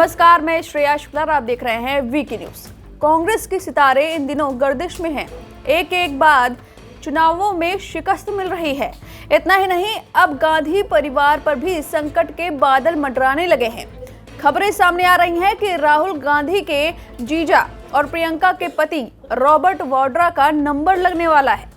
नमस्कार, मैं श्रेया शुक्ला, आप देख रहे हैं वीके न्यूज। कांग्रेस के सितारे इन दिनों गर्दिश में हैं। एक बाद चुनावों में शिकस्त मिल रही है। इतना ही नहीं, अब गांधी परिवार पर भी संकट के बादल मंडराने लगे हैं। खबरें सामने आ रही हैं कि राहुल गांधी के जीजा और प्रियंका के पति रॉबर्ट वाड्रा का नंबर लगने वाला है।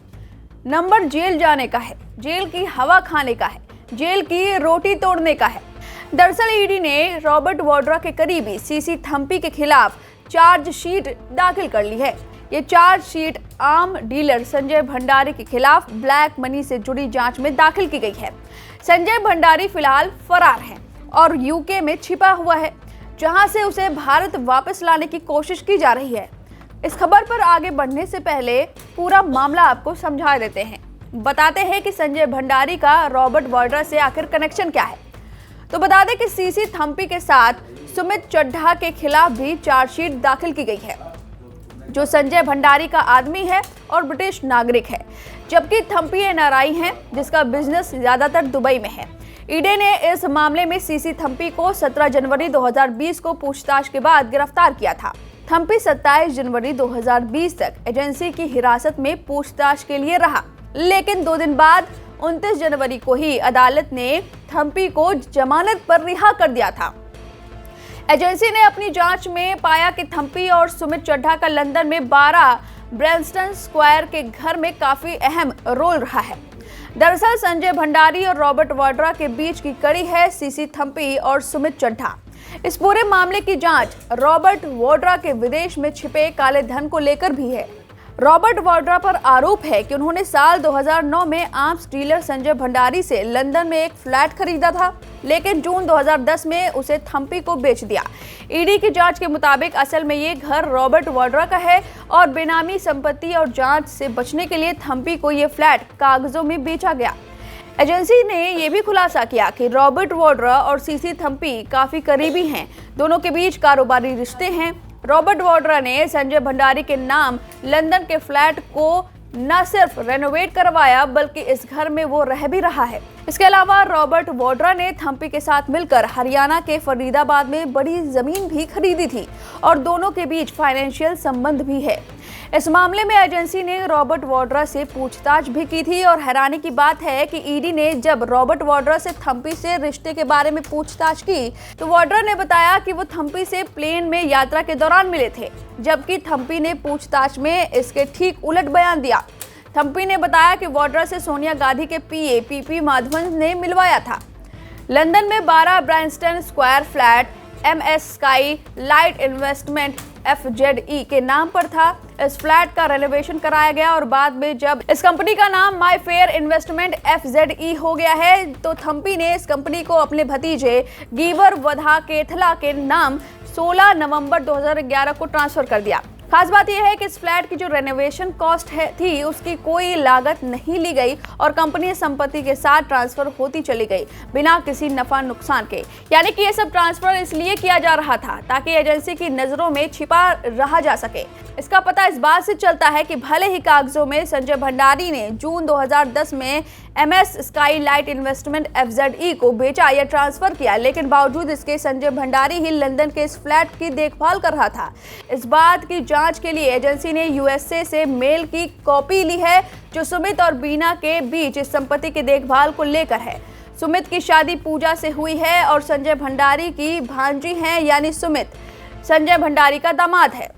नंबर जेल जाने का है, जेल की हवा खाने का है, जेल की रोटी तोड़ने का है। दरअसल ईडी ने रॉबर्ट वाड्रा के करीबी सीसी थम्पी के खिलाफ चार्जशीट दाखिल कर ली है। ये chargesheet arm dealer Sanjay Bhandari के खिलाफ ब्लैक मनी से जुड़ी जांच में दाखिल की गई है। संजय भंडारी फिलहाल फरार है और यूके में छिपा हुआ है, जहां से उसे भारत वापस लाने की कोशिश की जा रही है। इस खबर पर आगे बढ़ने से पहले पूरा मामला आपको समझा देते हैं। बताते हैं कि संजय भंडारी का रॉबर्ट वाड्रा से आखिर कनेक्शन क्या है। तो बता दें कि सीसी थम्पी के साथ सुमित चड्ढा के खिलाफ भी चार्जशीट दाखिल की गई है, जो संजय भंडारी का आदमी है और ब्रिटिश नागरिक है, जबकि थम्पी एनआरआई हैं, जिसका बिजनेस ज्यादातर दुबई में है। ईडी ने इस मामले में सीसी थम्पी को 17 जनवरी 2020 को पूछताछ के बाद गिरफ्तार किया था। थम्पी 27 जनवरी 2020 तक एजेंसी की हिरासत में पूछताछ के लिए रहा, लेकिन 2 दिन बाद 29 जनवरी को ही अदालत ने थम्पी को जमानत पर रिहा कर दिया था। एजेंसी ने अपनी जांच में पाया कि थम्पी और सुमित चड्ढा का लंदन में 12 ब्रैंस्टन स्क्वायर के घर में काफी अहम रोल रहा है। दरअसल संजय भंडारी और रॉबर्ट वाड्रा के बीच की कड़ी है सीसी थम्पी और सुमित चड्ढा। इस पूरे मामले की जांच रॉबर्ट वाड्रा के विदेश में छिपे काले धन को लेकर भी है। रॉबर्ट वाड्रा पर आरोप है कि उन्होंने साल 2009 में आर्म्स डीलर संजय भंडारी से लंदन में एक फ्लैट खरीदा था, लेकिन जून 2010 में उसे थम्पी को बेच दिया। ईडी की जांच के मुताबिक असल में ये घर रॉबर्ट वाड्रा का है और बेनामी संपत्ति और जांच से बचने के लिए थम्पी को ये फ्लैट कागजों में बेचा गया। एजेंसी ने यह भी खुलासा किया कि रॉबर्ट वाड्रा और सीसी थम्पी काफी करीबी हैं। दोनों के बीच कारोबारी रिश्ते हैं। रॉबर्ट वाड्रा ने संजय भंडारी के नाम लंदन के फ्लैट को न सिर्फ रेनोवेट करवाया, बल्कि इस घर में वो रह भी रहा है। इसके अलावा रॉबर्ट वाड्रा ने थम्पी के साथ मिलकर हरियाणा के फरीदाबाद में बड़ी जमीन भी खरीदी थी और दोनों के बीच फाइनेंशियल संबंध भी है। इस मामले में एजेंसी ने रॉबर्ट वाड्रा से पूछताछ भी की थी और हैरानी की बात है कि ईडी ने जब रॉबर्ट वाड्रा से थम्पी से रिश्ते के बारे में पूछताछ की, तो वाड्रा ने बताया कि वो थम्पी से प्लेन में यात्रा के दौरान मिले थे, जबकि थम्पी ने पूछताछ में इसके ठीक उलट बयान दिया। थम्पी ने बताया कि वाड्रा से सोनिया गांधी के पीए पीपी माधवन ने मिलवाया था। लंदन में 12 Bryanston square flat MS sky light investment FZE के नाम पर था। इस फ्लैट का रेनोवेशन कराया गया और बाद में जब इस कंपनी का नाम माई फेयर इन्वेस्टमेंट FZE हो गया है, तो थम्पी ने इस कंपनी को अपने भतीजे गीवर वधा केथला के नाम 16 नवंबर 2011 को ट्रांसफर कर दिया। खास बात यह है कि इस फ्लैट की जो रेनोवेशन कॉस्ट थी, उसकी कोई लागत नहीं ली गई और कंपनी संपत्ति के साथ ट्रांसफर होती चली गई बिना किसी नफा नुकसान के। यानी कि ये सब ट्रांसफर इसलिए किया जा रहा था ताकि एजेंसी की नजरों में छिपा रहा जा सके। इसका पता इस बात से चलता है कि भले ही कागजों में संजय भंडारी ने जून 2010 में MS sky light investment FZE को बेचा या ट्रांसफर किया, लेकिन बावजूद इसके संजय भंडारी ही लंदन के इस फ्लैट की देखभाल कर रहा था। इस बात की जांच के लिए एजेंसी ने USA से मेल की कॉपी ली है, जो सुमित और बीना के बीच इस संपत्ति की देखभाल को लेकर है। सुमित की शादी पूजा से हुई है और संजय भंडारी की भांजी हैं, यानी सुमित संजय भंडारी का दामाद है।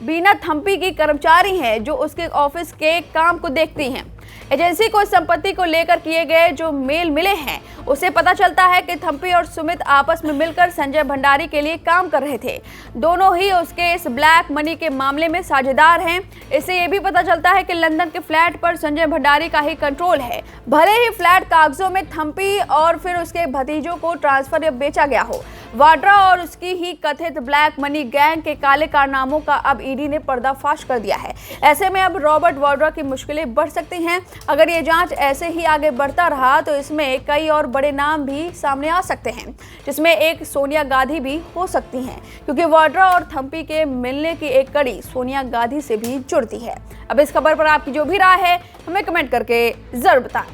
बीना थम्पी की कर्मचारी हैं, जो उसके ऑफिस के काम को देखती हैं। एजेंसी को इस संपत्ति को लेकर किए गए जो मेल मिले हैं, उसे पता चलता है कि थम्पी और सुमित आपस में मिलकर संजय भंडारी के लिए काम कर रहे थे। दोनों ही उसके इस ब्लैक मनी के मामले में साझेदार हैं। इससे ये भी पता चलता है कि लंदन के फ्लैट पर संजय भंडारी का ही कंट्रोल है, भले ही फ्लैट कागजों में थम्पी और फिर उसके भतीजों को ट्रांसफर या बेचा गया हो। वाड्रा और उसकी ही कथित ब्लैक मनी गैंग के काले कारनामों का अब ईडी ने पर्दाफाश कर दिया है। ऐसे में अब रॉबर्ट वाड्रा की मुश्किलें बढ़ सकती हैं। अगर ये जांच ऐसे ही आगे बढ़ता रहा तो इसमें कई और बड़े नाम भी सामने आ सकते हैं, जिसमें एक सोनिया गांधी भी हो सकती हैं, क्योंकि वाड्रा और थम्पी के मिलने की एक कड़ी सोनिया गांधी से भी जुड़ती है। अब इस खबर पर आपकी जो भी राय है, हमें कमेंट करके जरूर बताएं।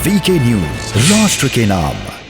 वीके न्यूज, राष्ट्र के नाम।